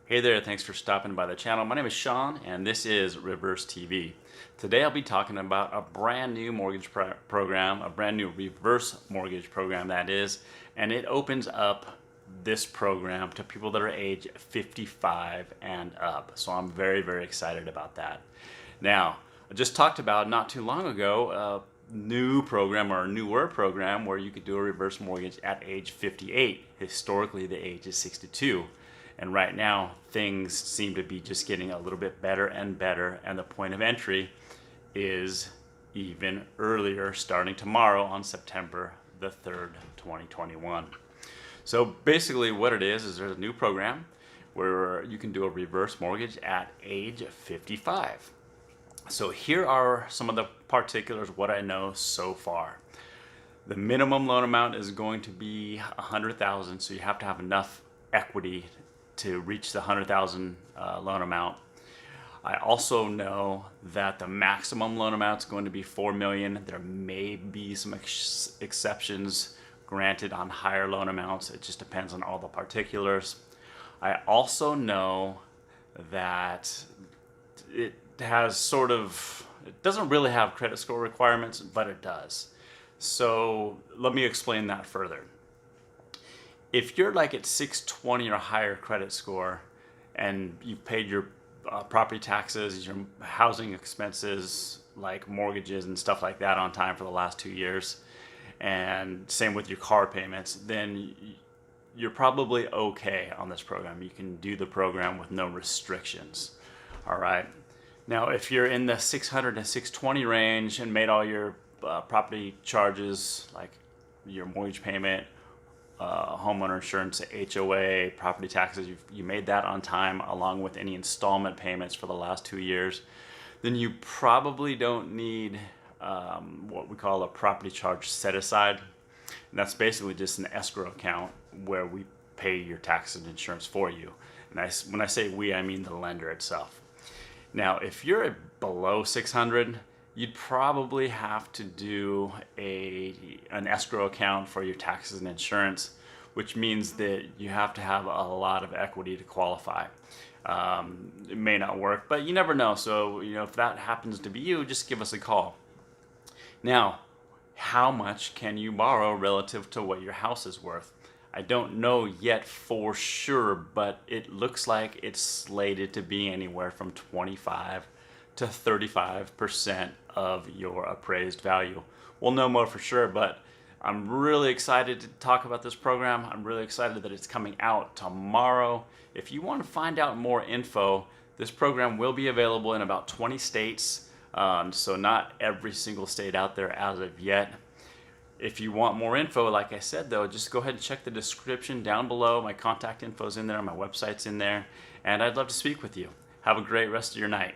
Hey there, thanks for stopping by the channel. My name is Sean and this is Reverse TV. Today I'll be talking about a brand new mortgage program, a brand new reverse mortgage program that is, and it opens up this program to people that are age 55 and up. So I'm very, very excited about that. Now, I just talked about not too long ago a new program or a newer program where you could do a reverse mortgage at age 58. Historically, the age is 62. And right now, things seem to be just getting a little bit better and better, and the point of entry is even earlier, starting tomorrow on September the 3rd, 2021. So basically what it is there's a new program where you can do a reverse mortgage at age 55. So here are some of the particulars, what I know so far. The minimum loan amount is going to be $100,000, so you have to have enough equity to reach the $100,000 loan amount. I also know that the maximum loan amount is going to be $4 million. There may be some exceptions granted on higher loan amounts. It just depends on all the particulars. I also know that it doesn't really have credit score requirements, but it does. So let me explain that further. If you're like at 620 or higher credit score and you've paid your property taxes, your housing expenses like mortgages and stuff like that on time for the last 2 years, and same with your car payments, then you're probably okay on this program. You can do the program with no restrictions. All right. Now, if you're in the 600 to 620 range and made all your property charges, like your mortgage payment, homeowner insurance, HOA, property taxes, you made that on time along with any installment payments for the last 2 years, then you probably don't need what we call a property charge set aside. And that's basically just an escrow account where we pay your taxes and insurance for you. And when I say we, I mean the lender itself. Now, if you're below 600, you'd probably have to do an escrow account for your taxes and insurance, which means that you have to have a lot of equity to qualify. It may not work, but you never know. So, if that happens to be you, just give us a call. Now, how much can you borrow relative to what your house is worth? I don't know yet for sure, but it looks like it's slated to be anywhere from 25 to 35% of your appraised value. We'll know more for sure, but I'm really excited to talk about this program. I'm really excited that it's coming out tomorrow. If you want to find out more info, this program will be available in about 20 states, so not every single state out there as of yet. If you want more info, like I said though, just go ahead and check the description down below. My contact info is in there, my website's in there, and I'd love to speak with you. Have a great rest of your night.